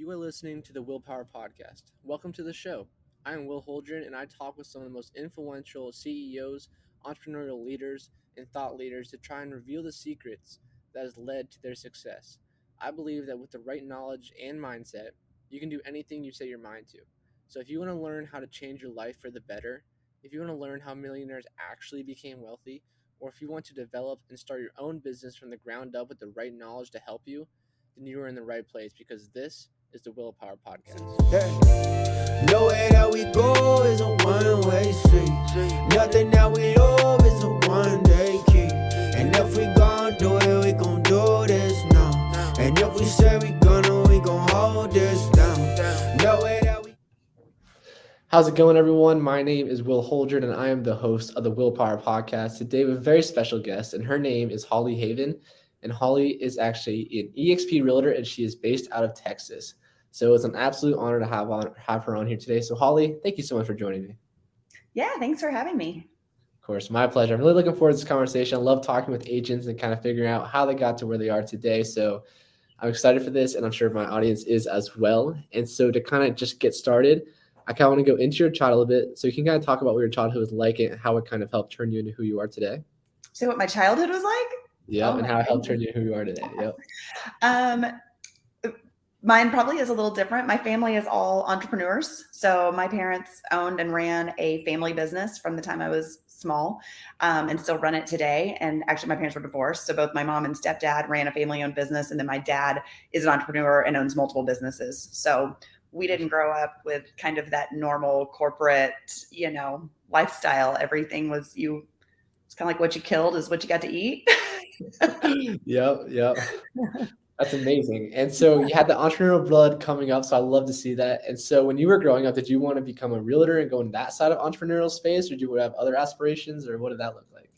You are listening to the Willpower Podcast. Welcome to the show. I am Will Holdren, and I talk with some of the most influential CEOs, entrepreneurial leaders, and thought leaders to try and reveal the secrets that has led to their success. I believe that with the right knowledge and mindset, you can do anything you set your mind to. So if you want to learn how to change your life for the better, if you want to learn how millionaires actually became wealthy, or if you want to develop and start your own business from the ground up with the right knowledge to help you, then you are in the right place because this is the Willpower Podcast. Nowhere that we go is a one-way street. Nothing that we love is a one-day key. And if we gon' do it, we gon' do this now. And if we say we gon' hold this down. Nowhere that we... How's it going, everyone? My name is Will Holdren, and I am the host of the Willpower Podcast. Today we have a very special guest, and her name is Holly Haven. And Holly is actually an EXP realtor, and she is based out of Texas. So it's an absolute honor to have her on here today. So Holly, thank you so much for joining me. Yeah, thanks for having me. Of course, my pleasure. I'm really looking forward to this conversation. I love talking with agents and kind of figuring out how they got to where they are today. So I'm excited for this, and I'm sure my audience is as well. And so to kind of just get started, I kind of want to go into your childhood a bit. So you can kind of talk about what your childhood was like and how it kind of helped turn you into who you are today. So what my childhood was like? Yeah, and how it helped turn you who you are today. Yep. Mine probably is a little different. My family is all entrepreneurs. So my parents owned and ran a family business from the time I was small, and still run it today. And actually my parents were divorced. So both my mom and stepdad ran a family-owned business. And then my dad is an entrepreneur and owns multiple businesses. So we didn't grow up with kind of that normal corporate, lifestyle. Everything was it's kind of like what you killed is what you got to eat. Yep. That's amazing. And so you had the entrepreneurial blood coming up. So I love to see that. And so when you were growing up, did you want to become a realtor and go in that side of entrepreneurial space, or did you have other aspirations, or what did that look like?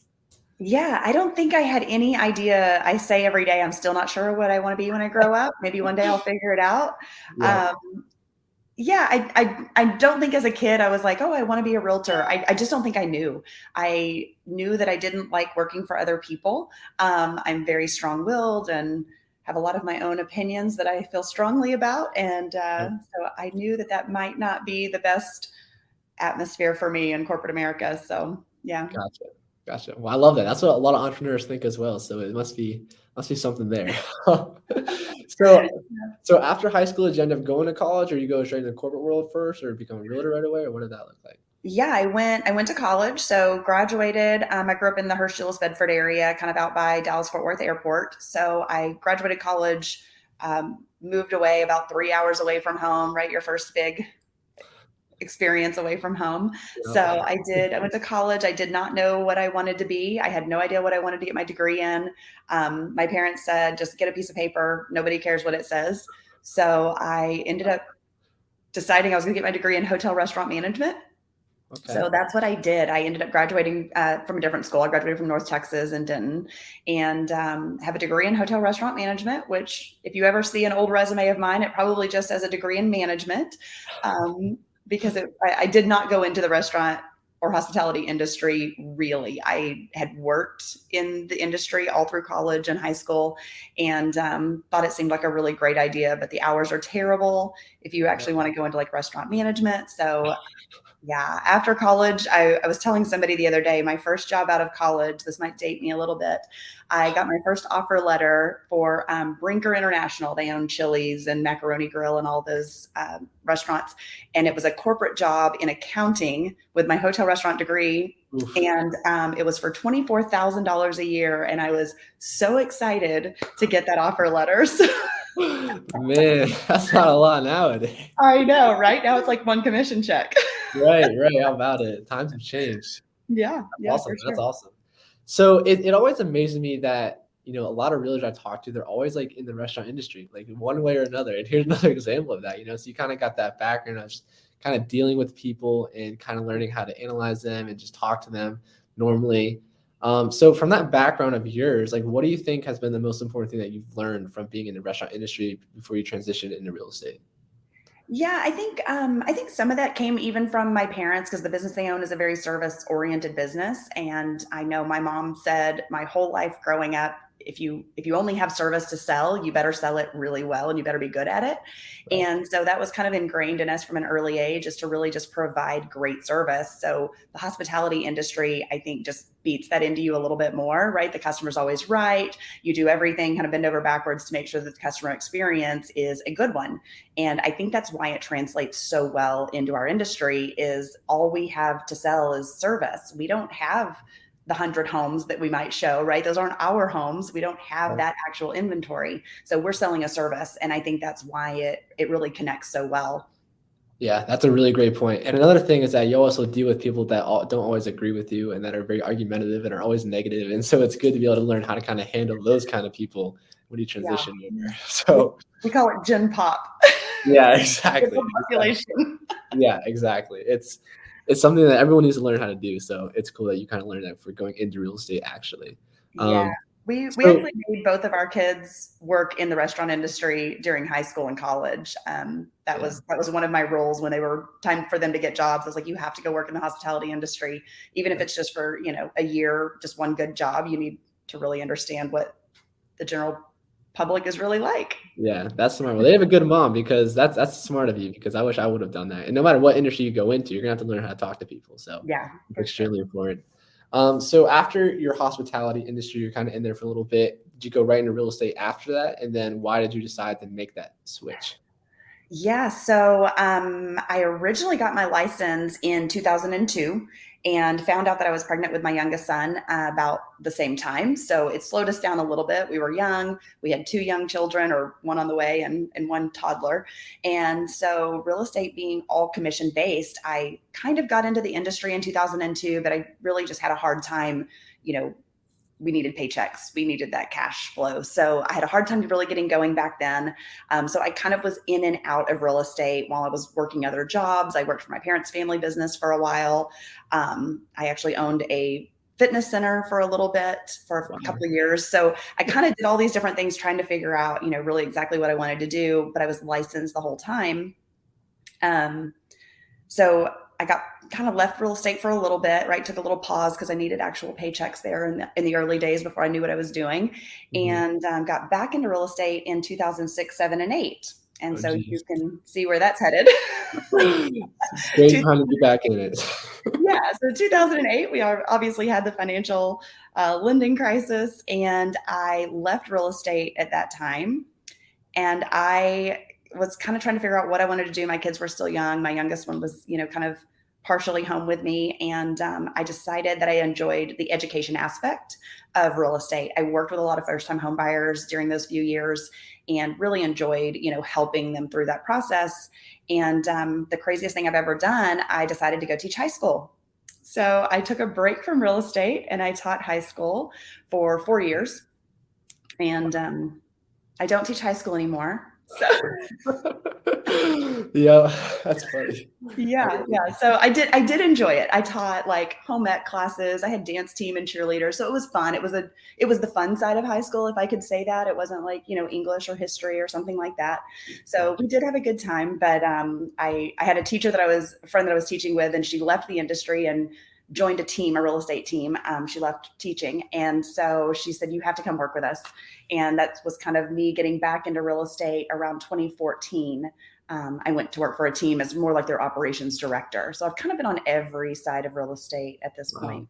Yeah, I don't think I had any idea. I say every day, I'm still not sure what I want to be when I grow up. Maybe one day I'll figure it out. I don't think as a kid I was like, oh, I want to be a realtor. I just don't think I knew. I knew that I didn't like working for other people. I'm very strong-willed and have a lot of my own opinions that I feel strongly about. And so I knew that might not be the best atmosphere for me in corporate America. So, yeah. Gotcha. Well, I love that. That's what a lot of entrepreneurs think as well. So it must be something there. So after high school, did you end up going to college, or you go straight into the corporate world first, or become a realtor right away, or what did that look like? Yeah, I went to college. So graduated. I grew up in the Herschel, Bedford area, kind of out by Dallas-Fort Worth Airport. So I graduated college, moved away about 3 hours away from home, right? Your first big experience away from home. So I went to college. I did not know what I wanted to be. I had no idea what I wanted to get my degree in. My parents said, just get a piece of paper. Nobody cares what it says. So I ended up deciding I was going to get my degree in hotel restaurant management. Okay. So that's what I did. I ended up graduating from a different school. I graduated from North Texas in Denton, and have a degree in hotel restaurant management, which if you ever see an old resume of mine, it probably just says a degree in management. Because I did not go into the restaurant or hospitality industry, really. I had worked in the industry all through college and high school, and thought it seemed like a really great idea, but the hours are terrible if you actually want to go into like restaurant management. So yeah, after college, I was telling somebody the other day, my first job out of college, this might date me a little bit, I got my first offer letter for Brinker International. They own Chili's and Macaroni Grill and all those restaurants. And it was a corporate job in accounting with my hotel restaurant degree. Oof. And it was for $24,000 a year. And I was so excited to get that offer letter. Man, that's not a lot nowadays. I know, right? Now it's like one commission check. Right. How about it? Times have changed. Yeah. Awesome. Sure. That's awesome. So it always amazes me that, a lot of realtors I talk to, they're always like in the restaurant industry, like in one way or another. And here's another example of that, so you kind of got that background of just kind of dealing with people and kind of learning how to analyze them and just talk to them normally. So from that background of yours, like, what do you think has been the most important thing that you've learned from being in the restaurant industry before you transitioned into real estate? Yeah, I think some of that came even from my parents, because the business they own is a very service-oriented business. And I know my mom said my whole life growing up, if you only have service to sell, you better sell it really well and you better be good at it. Right. And so that was kind of ingrained in us from an early age, is to really just provide great service. So the hospitality industry, I think, just beats that into you a little bit more, right? The customer's always right. You do everything kind of bend over backwards to make sure that the customer experience is a good one. And I think that's why it translates so well into our industry, is all we have to sell is service. We don't have the 100 homes that we might show, right? Those aren't our homes. We don't have that actual inventory. So we're selling a service. And I think that's why it really connects so well. Yeah, that's a really great point. And another thing is that you also deal with people that don't always agree with you and that are very argumentative and are always negative. And so it's good to be able to learn how to kind of handle those kind of people when you transition over. So we call it Gen Pop. Yeah, exactly. Population. Yeah, exactly. It's something that everyone needs to learn how to do. So it's cool that you kind of learned that for going into real estate, actually. Yeah. We actually made both of our kids work in the restaurant industry during high school and college. That was one of my roles when they were time for them to get jobs. I was like, you have to go work in the hospitality industry, even if it's just for, a year, just one good job. You need to really understand what the general public is really like. Yeah, that's smart. Well, they have a good mom, because that's smart of you, because I wish I would have done that. And no matter what industry you go into, you're gonna have to learn how to talk to people. So yeah, it's extremely important. So after your hospitality industry, you're kind of in there for a little bit. Did you go right into real estate after that? And then why did you decide to make that switch? Yeah, so I originally got my license in 2002 and found out that I was pregnant with my youngest son about the same time. So it slowed us down a little bit. We were young. We had 2 young children, or one on the way and 1 toddler. And so real estate being all commission based, I kind of got into the industry in 2002, but I really just had a hard time, we needed paychecks. We needed that cash flow. So I had a hard time really getting going back then. So I kind of was in and out of real estate while I was working other jobs. I worked for my parents' family business for a while. I actually owned a fitness center for a little bit, for a couple of years. So I kind of did all these different things trying to figure out, really exactly what I wanted to do, but I was licensed the whole time. So I got kind of left real estate for a little bit, right? Took a little pause because I needed actual paychecks there in the early days before I knew what I was doing, and got back into real estate in 2006, 7, and 8. And so you can see where that's headed. Great time to be back in it. Yeah. So 2008, we obviously had the financial lending crisis, and I left real estate at that time. And I was kind of trying to figure out what I wanted to do. My kids were still young. My youngest one was, kind of partially home with me. And I decided that I enjoyed the education aspect of real estate. I worked with a lot of first-time home buyers during those few years and really enjoyed, helping them through that process. And the craziest thing I've ever done, I decided to go teach high school. So I took a break from real estate and I taught high school for 4 years. And I don't teach high school anymore. So yeah, that's funny. Yeah. So I did enjoy it. I taught like home ec classes. I had dance team and cheerleader. So it was fun. It was the fun side of high school, if I could say that. It wasn't like, English or history or something like that. So we did have a good time, but I had a friend that I was teaching with, and she left the industry and joined a real estate team. She left teaching. And so she said, you have to come work with us. And that was kind of me getting back into real estate around 2014. I went to work for a team as more like their operations director. So I've kind of been on every side of real estate at this point.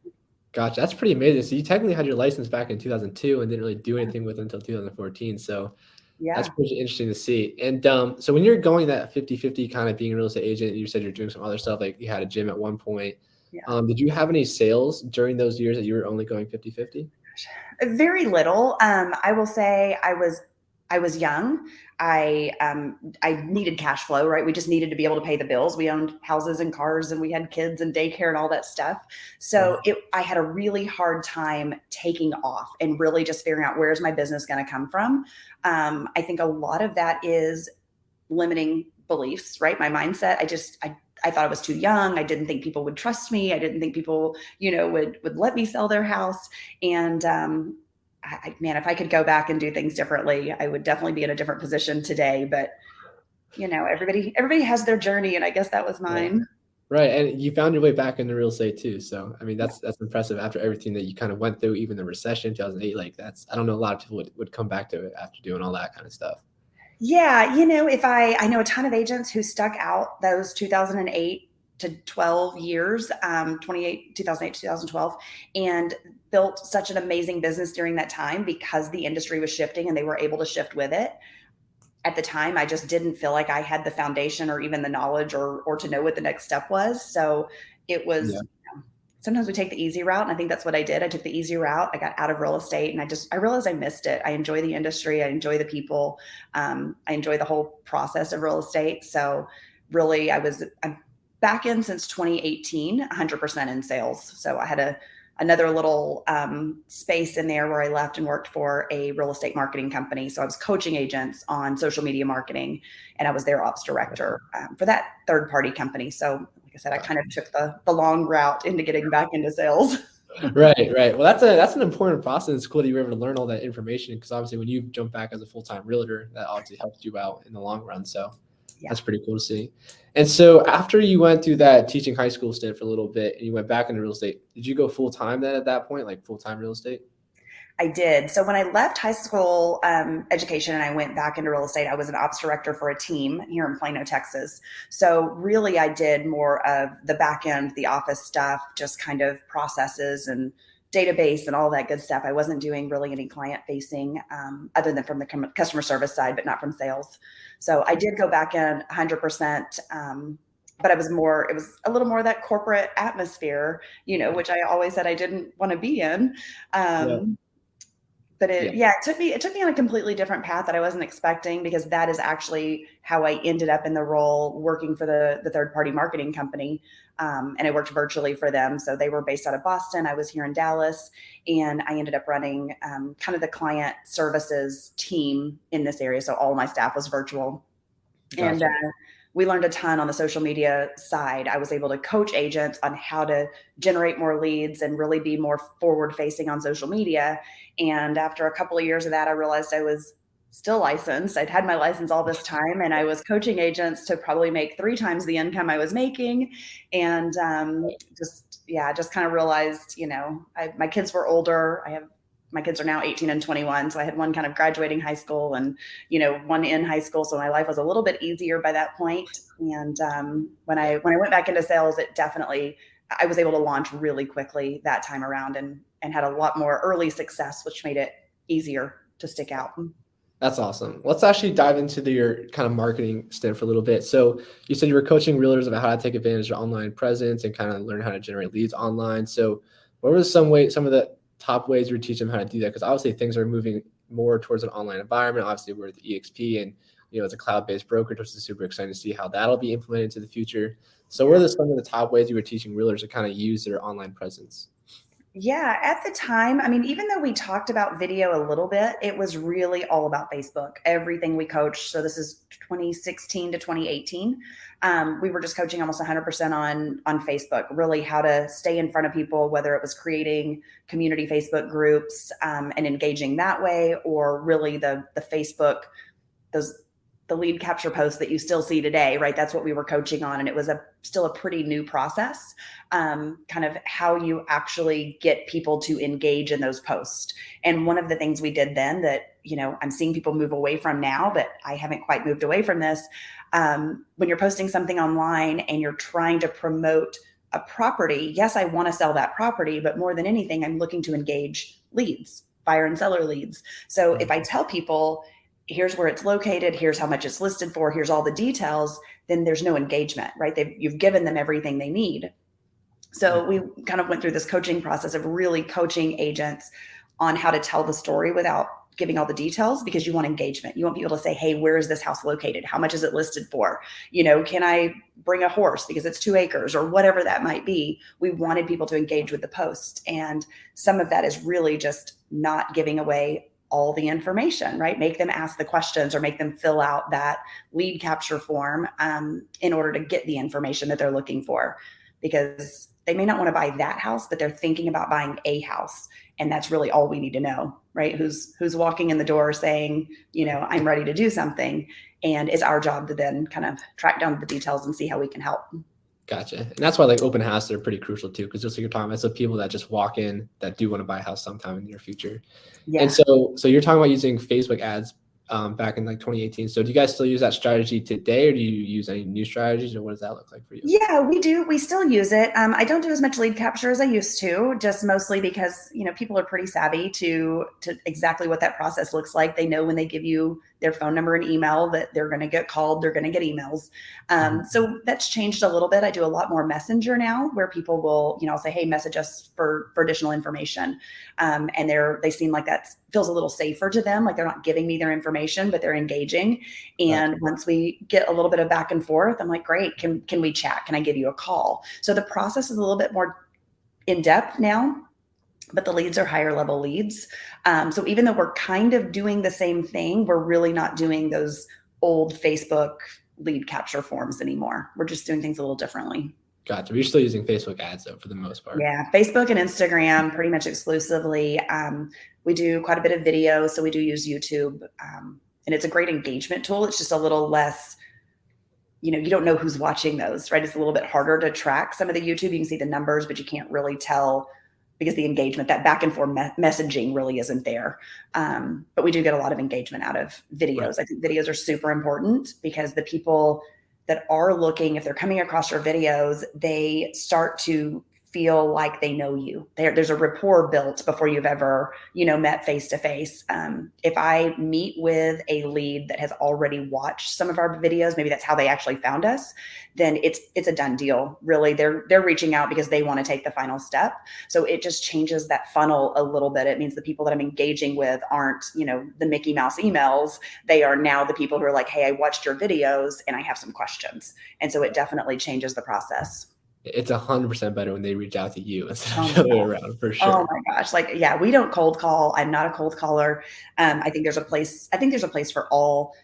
Gotcha. That's pretty amazing. So you technically had your license back in 2002 and didn't really do anything with it until 2014. So yeah, that's pretty interesting to see. And so when you're going that 50-50 kind of being a real estate agent, you said you're doing some other stuff, like you had a gym at one point. Yeah. Did you have any sales during those years that you were only going 50-50? Very little. I will say I was young. I needed cash flow, right? We just needed to be able to pay the bills. We owned houses and cars, and we had kids and daycare and all that stuff. So I had a really hard time taking off and really just figuring out, where's my business going to come from? I think a lot of that is limiting beliefs, right? My mindset. I thought I was too young. I didn't think people would trust me. I didn't think people, would let me sell their house. And if I could go back and do things differently, I would definitely be in a different position today. But everybody has their journey, and I guess that was mine. Right. And you found your way back into real estate too. So, I mean, that's impressive after everything that you kind of went through, even the recession, 2008. Like that's, I don't know, a lot of people would come back to it after doing all that kind of stuff. Yeah, you know, if I know a ton of agents who stuck out those 2008 to 12 years, 2008, 2012, and built such an amazing business during that time because the industry was shifting and they were able to shift with it. At the time, I just didn't feel like I had the foundation or even the knowledge or to know what the next step was. So it was, Yeah. sometimes we take the easy route. And I think that's what I did. I took the easy route. I got out of real estate and I realized I missed it. I enjoy the industry. I enjoy the people. I enjoy the whole process of real estate. So really I'm back in since 2018, 100% in sales. So I had another little space in there where I left and worked for a real estate marketing company. So I was coaching agents on social media marketing, and I was their ops director for that third party company. So like I said, I kind of took the long route into getting back into sales. Right, right. Well, that's an important process. It's cool that you were able to learn all that information because obviously when you jump back as a full-time realtor, that obviously helped you out in the long run. So Yeah. that's pretty cool to see. And so after you went through that teaching high school stint for a little bit and you went back into real estate, did you go full-time then at that point, like full-time real estate? I did. So when I left high school education and I went back into real estate, I was an ops director for a team here in Plano, Texas. So really I did more of the back end, the office stuff, just kind of processes and database and all that good stuff. I wasn't doing really any client facing other than from the customer service side, but not from sales. So I did go back in 100%. But it was a little more of that corporate atmosphere, you know, which I always said I didn't want to be in. Yeah. But it took me on a completely different path that I wasn't expecting, because that is actually how I ended up in the role working for the third party marketing company. And I worked virtually for them. So they were based out of Boston. I was here in Dallas, and I ended up running kind of the client services team in this area. So all of my staff was virtual. Gotcha. And we learned a ton on the social media side. I was able to coach agents on how to generate more leads and really be more forward facing on social media. And after a couple of years of that, I realized I was still licensed. I'd had my license all this time, and I was coaching agents to probably make 3 times the income I was making. And just kind of realized, you know, my kids were older. My kids are now 18 and 21. So I had one kind of graduating high school and, you know, one in high school. So my life was a little bit easier by that point. And when I went back into sales, I was able to launch really quickly that time around and had a lot more early success, which made it easier to stick out. That's awesome. Let's actually dive into your kind of marketing stint for a little bit. So you said you were coaching realtors about how to take advantage of online presence and kind of learn how to generate leads online. So what were some of the top ways you would teach them how to do that? Because obviously things are moving more towards an online environment. Obviously we're at the EXP and, you know, it's a cloud-based brokerage, which is super exciting to see how that'll be implemented into the future. So what are some of the top ways you were teaching realtors to kind of use their online presence? Yeah, at the time, I mean, even though we talked about video a little bit, it was really all about Facebook. Everything we coached. So this is 2016 to 2018. We were just coaching almost 100% on Facebook, really how to stay in front of people, whether it was creating community Facebook groups and engaging that way, or really the Facebook, the lead capture posts that you still see today, right? That's what we were coaching on. And it was still a pretty new process, kind of how you actually get people to engage in those posts. And one of the things we did then that, you know, I'm seeing people move away from now, but I haven't quite moved away from this. When you're posting something online and you're trying to promote a property, yes, I want to sell that property, but more than anything, I'm looking to engage leads, buyer and seller leads. So if I tell people, here's where it's located, here's how much it's listed for, here's all the details, then there's no engagement, right? You've given them everything they need. So we kind of went through this coaching process of really coaching agents on how to tell the story without giving all the details, because you want engagement. You want people to say, hey, where is this house located? How much is it listed for? You know, can I bring a horse because it's 2 acres or whatever that might be? We wanted people to engage with the post. And some of that is really just not giving away all the information, right? Make them ask the questions or make them fill out that lead capture form in order to get the information that they're looking for, because they may not want to buy that house, but they're thinking about buying a house. And that's really all we need to know, right? Who's walking in the door saying, you know, I'm ready to do something. And it's our job to then kind of track down the details and see how we can help. Gotcha. And that's why like open houses are pretty crucial too, because just like you're talking about, it's the people that just walk in that do want to buy a house sometime in the near future. Yeah. And so you're talking about using Facebook ads back in like 2018. So do you guys still use that strategy today, or do you use any new strategies, or what does that look like for you? Yeah, we do. We still use it. I don't do as much lead capture as I used to, just mostly because, people are pretty savvy to exactly what that process looks like. They know when they give you their phone number and email that they're going to get called, they're going to get emails. So that's changed a little bit. I do a lot more messenger now, where people will, I'll say, hey, message us for additional information. And they seem like that feels a little safer to them. Like they're not giving me their information, but they're engaging. And once we get a little bit of back and forth, I'm like, great, can we chat? Can I give you a call? So the process is a little bit more in depth now, but the leads are higher level leads. So even though we're kind of doing the same thing, we're really not doing those old Facebook lead capture forms anymore. We're just doing things a little differently. Gotcha. But you're still using Facebook ads though, for the most part. Yeah, Facebook and Instagram pretty much exclusively. We do quite a bit of video, so we do use YouTube, and it's a great engagement tool. It's just a little less, you don't know who's watching those, right? It's a little bit harder to track some of the YouTube. You can see the numbers, but you can't really tell because the engagement, that back and forth messaging really isn't there. But we do get a lot of engagement out of videos. I think videos are super important because the people that are looking, if they're coming across your videos, they start to feel like they know you. There's a rapport built before you've ever, met face to face. If I meet with a lead that has already watched some of our videos, maybe that's how they actually found us, then it's a done deal. Really, they're reaching out because they want to take the final step. So it just changes that funnel a little bit. It means the people that I'm engaging with aren't, the Mickey Mouse emails. They are now the people who are like, hey, I watched your videos and I have some questions. And so it definitely changes the process. It's 100% better when they reach out to you instead of the other way around, for sure. Oh my gosh. We don't cold call. I'm not a cold caller. I think there's a place for all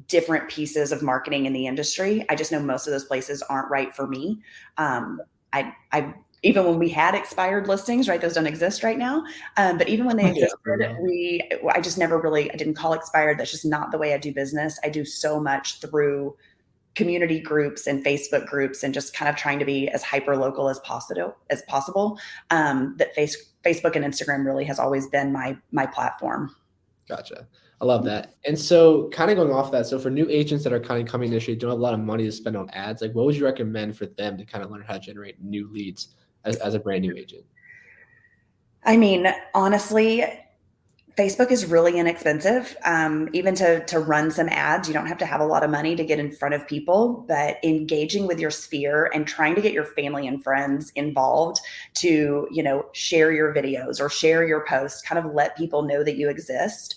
different pieces of marketing in the industry. I just know most of those places aren't right for me. I even when we had expired listings, right? Those don't exist right now. But even when they existed, I didn't call expired. That's just not the way I do business. I do so much through community groups and Facebook groups and just kind of trying to be as hyper local as possible. That Facebook and Instagram really has always been my platform. Gotcha. I love that. And so kind of going off that, so for new agents that are kind of coming initially, don't have a lot of money to spend on ads, like what would you recommend for them to kind of learn how to generate new leads as a brand new agent? I mean, honestly, Facebook is really inexpensive. Even to run some ads, you don't have to have a lot of money to get in front of people, but engaging with your sphere and trying to get your family and friends involved to, share your videos or share your posts, kind of let people know that you exist.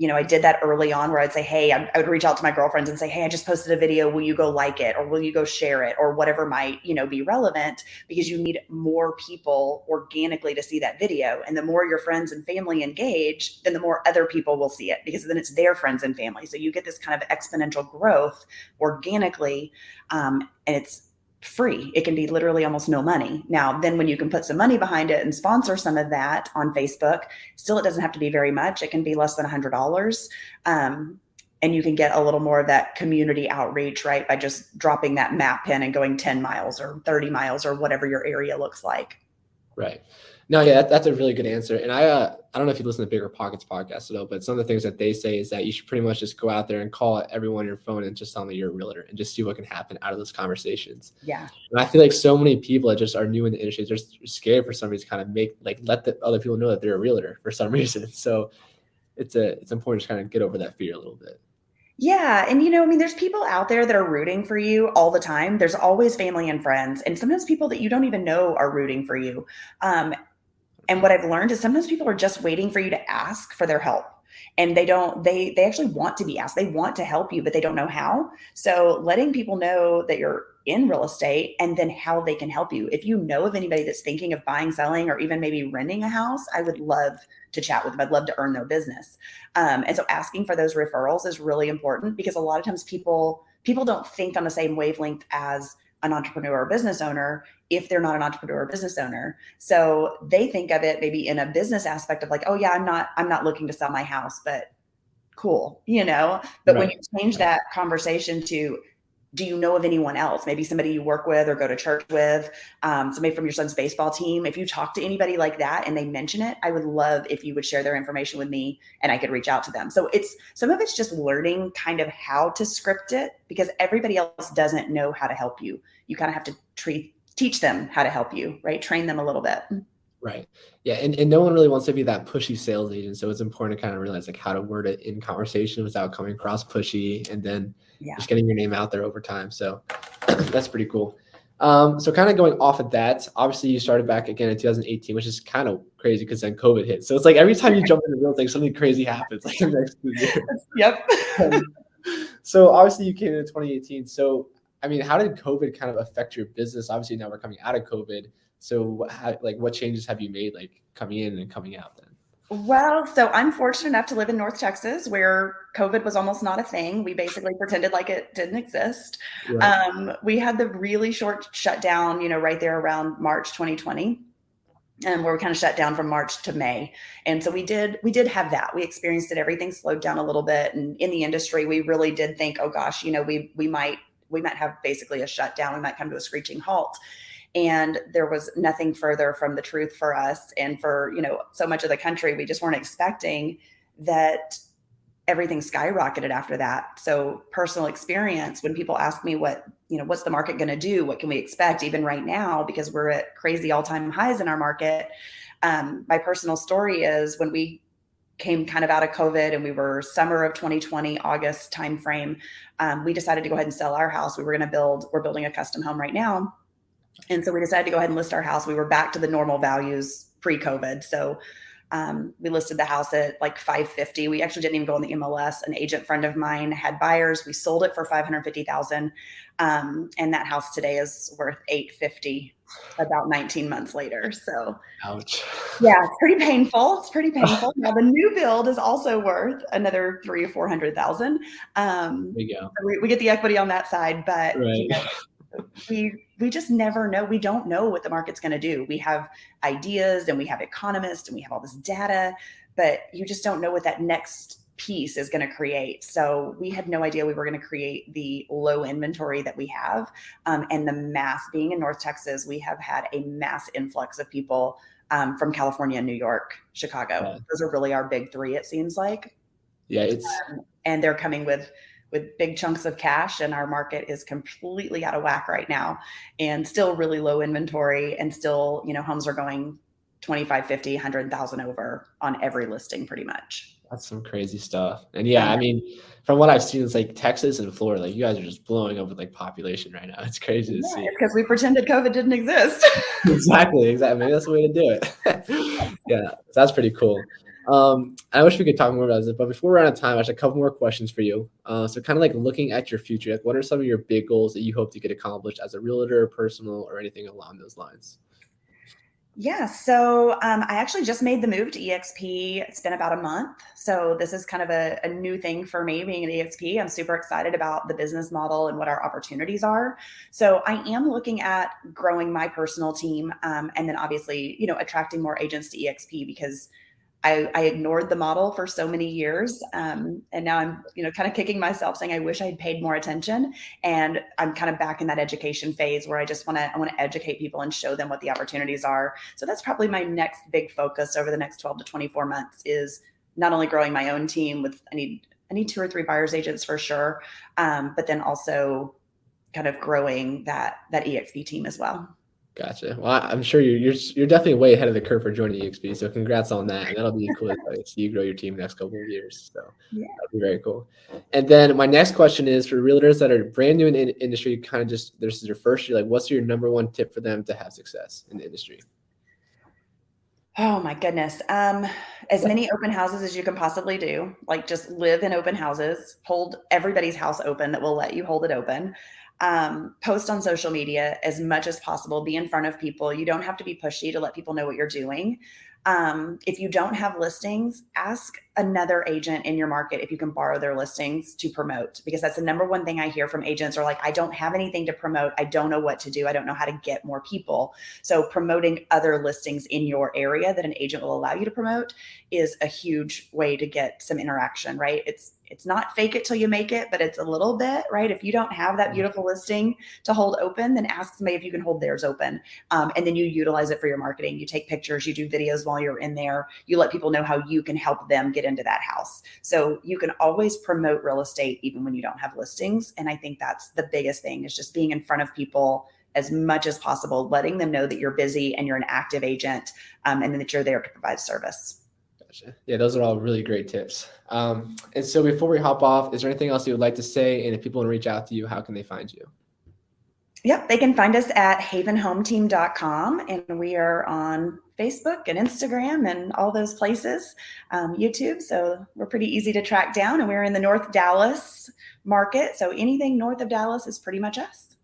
I did that early on where I'd say, hey, I would reach out to my girlfriends and say, hey, I just posted a video. Will you go like it? Or will you go share it? Or whatever might, be relevant, because you need more people organically to see that video. And the more your friends and family engage, then the more other people will see it, because then it's their friends and family. So you get this kind of exponential growth organically. And it's free. It can be literally almost no money. Now, then when you can put some money behind it and sponsor some of that on Facebook, still, it doesn't have to be very much. It can be less than $100. And you can get a little more of that community outreach, right? By just dropping that map pin and going 10 miles or 30 miles or whatever your area looks like. Right. No, yeah, that's a really good answer. And I don't know if you listen to Bigger Pockets podcast at all, but some of the things that they say is that you should pretty much just go out there and call everyone on your phone and just tell them that you're a realtor and just see what can happen out of those conversations. Yeah. And I feel like so many people that just are new in the industry, they're scared for some reason to kind of let the other people know that they're a realtor for some reason. So it's important to kind of get over that fear a little bit. Yeah. And, there's people out there that are rooting for you all the time. There's always family and friends, and sometimes people that you don't even know are rooting for you. And what I've learned is sometimes people are just waiting for you to ask for their help. And they actually want to be asked. They want to help you, but they don't know how. So letting people know that you're in real estate and then how they can help you. If you know of anybody that's thinking of buying, selling, or even maybe renting a house, I would love to chat with them. I'd love to earn their business. And so asking for those referrals is really important, because a lot of times people don't think on the same wavelength as an entrepreneur or business owner if they're not an entrepreneur or business owner. So they think of it maybe in a business aspect of like, oh yeah, I'm not looking to sell my house, but cool, But when you change that conversation to, do you know of anyone else? Maybe somebody you work with or go to church with, somebody from your son's baseball team. If you talk to anybody like that and they mention it, I would love if you would share their information with me and I could reach out to them. So some of it's just learning kind of how to script it, because everybody else doesn't know how to help you. You kind of have to teach them how to help you, right? Train them a little bit. Right. Yeah. And no one really wants to be that pushy sales agent. So it's important to kind of realize like how to word it in conversation without coming across pushy, and then just getting your name out there over time. So that's pretty cool. So kind of going off of that, obviously you started back again in 2018, which is kind of crazy because then COVID hit. So it's like every time you jump into real estate, something crazy happens like in the next 2 years. Yep. So obviously you came in 2018. So, I mean, how did COVID kind of affect your business? Obviously now we're coming out of COVID. So what changes have you made like coming in and coming out then? Well, so I'm fortunate enough to live in North Texas where COVID was almost not a thing. We basically pretended like it didn't exist. Right. We had the really short shutdown, right there around March 2020. And where we kind of shut down from March to May. And so we did have that. We experienced it. Everything slowed down a little bit. And in the industry, we really did think, oh gosh, we might have basically a shutdown. We might come to a screeching halt. And there was nothing further from the truth for us and for, so much of the country. We just weren't expecting that everything skyrocketed after that. So personal experience, when people ask me what's the market going to do? What can we expect even right now? Because we're at crazy all-time highs in our market. My personal story is when we came kind of out of COVID and we were summer of 2020, August timeframe, we decided to go ahead and sell our house. We're building a custom home right now. And so we decided to go ahead and list our house. We were back to the normal values pre-COVID. So we listed the house at like $550,000. We actually didn't even go on the MLS. An agent friend of mine had buyers. We sold it for $550,000. And that house today is worth $850,000 about 19 months later. So ouch. Yeah, it's pretty painful. Now the new build is also worth another $300,000 or $400,000. There you go. We get the equity on that side, but right. We just never know. We don't know what the market's going to do. We have ideas and we have economists and we have all this data, but you just don't know what that next piece is going to create. So we had no idea we were going to create the low inventory that we have. And the mass, being in North Texas, we have had a mass influx of people from California, New York, Chicago. Yeah. Those are really our big three, it seems like. Yeah, and they're coming with big chunks of cash, and our market is completely out of whack right now and still really low inventory, and still, homes are going 25, 50, 100,000 over on every listing pretty much. That's some crazy stuff. And yeah, I mean, from what I've seen, it's like Texas and Florida, like you guys are just blowing up with like population right now. It's crazy to see. It's because we pretended COVID didn't exist. Exactly. Maybe that's the way to do it. Yeah, so that's pretty cool. I wish we could talk more about this, but before we're out of time, I have a couple more questions for you. So kind of like looking at your future, like what are some of your big goals that you hope to get accomplished as a realtor, personal, or anything along those lines? Yeah, so I actually just made the move to EXP. It's been about a month. So this is kind of a new thing for me being at EXP. I'm super excited about the business model and what our opportunities are. So I am looking at growing my personal team, and then obviously, attracting more agents to EXP, because I ignored the model for so many years. And now I'm, kind of kicking myself saying, I wish I had paid more attention. And I'm kind of back in that education phase where I want to educate people and show them what the opportunities are. So that's probably my next big focus over the next 12 to 24 months, is not only growing my own team with, I need 2 or 3 buyer's agents for sure. But then also kind of growing that EXP team as well. Gotcha. Well, I'm sure you're definitely way ahead of the curve for joining EXP. So congrats on that. And that'll be cool to see you grow your team next couple of years. So yeah, that'll be very cool. And then my next question is for realtors that are brand new in the industry, kind of just, this is their first year, like what's your number one tip for them to have success in the industry? Oh my goodness. As many open houses as you can possibly do, like just live in open houses, hold everybody's house open that will let you hold it open. Post on social media as much as possible, be in front of people. You don't have to be pushy to let people know what you're doing. If you don't have listings, ask another agent in your market if you can borrow their listings to promote, because that's the number one thing I hear from agents are like, I don't have anything to promote. I don't know what to do. I don't know how to get more people. So promoting other listings in your area that an agent will allow you to promote is a huge way to get some interaction, right? It's not fake it till you make it, but it's a little bit, right? If you don't have that beautiful listing to hold open, then ask somebody if you can hold theirs open. And then you utilize it for your marketing. You take pictures, you do videos while you're in there. You let people know how you can help them get into that house. So you can always promote real estate even when you don't have listings. And I think that's the biggest thing, is just being in front of people as much as possible, letting them know that you're busy and you're an active agent, and then that you're there to provide service. Gotcha. Yeah, those are all really great tips. And so before we hop off, is there anything else you would like to say? And if people want to reach out to you, how can they find you? Yep, they can find us at havenhometeam.com, and we are on Facebook and Instagram and all those places, YouTube. So we're pretty easy to track down, and we're in the North Dallas market. So anything north of Dallas is pretty much us.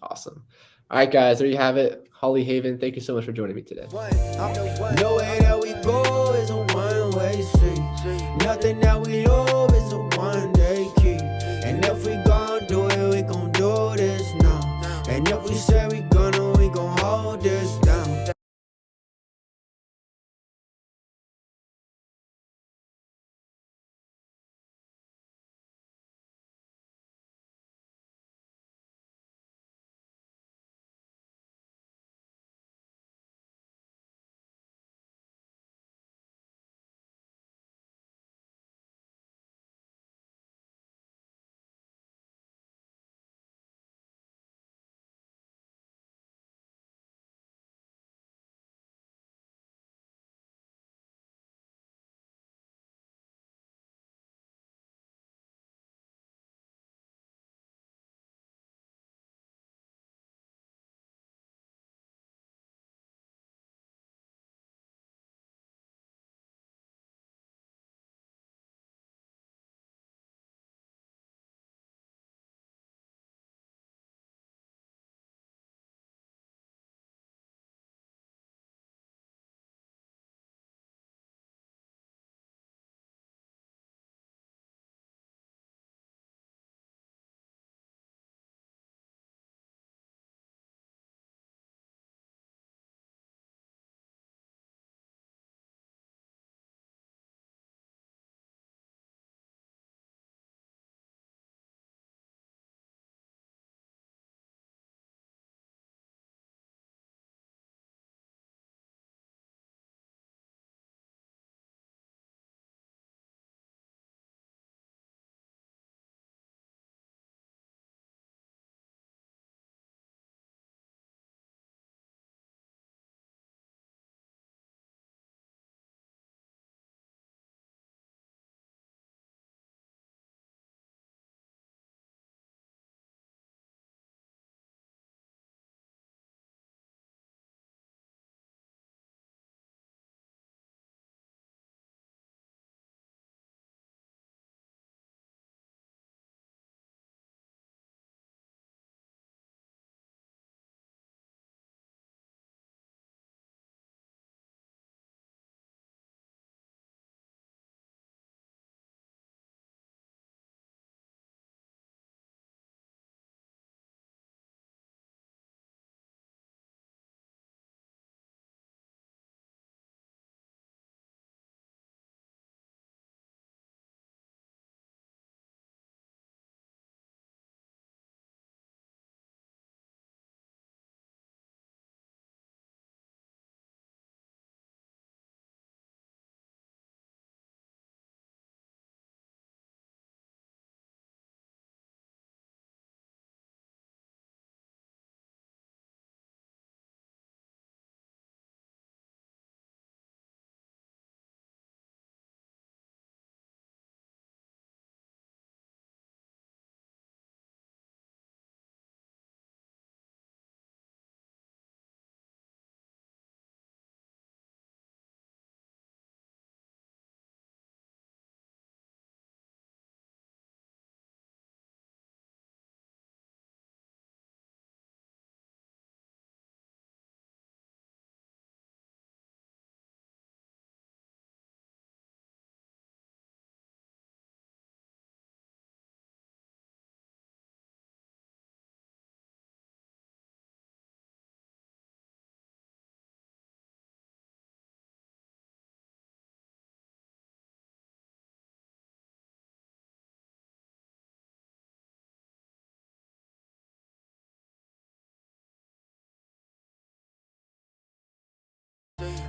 Awesome. All right, guys, there you have it. Holly Haven, thank you so much for joining me today. Nowhere that we go is a one-way street. Nothing that we love is a one-day key. And if we gon' do it, we gon' do this now. And if we say we gonna, we gon' hold this down.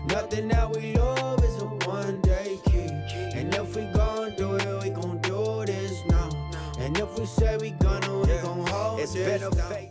Nothing that we love is a one-day key. And if we gon' do it, we gon' do this now. And if we say we gonna, we gon' hold this down.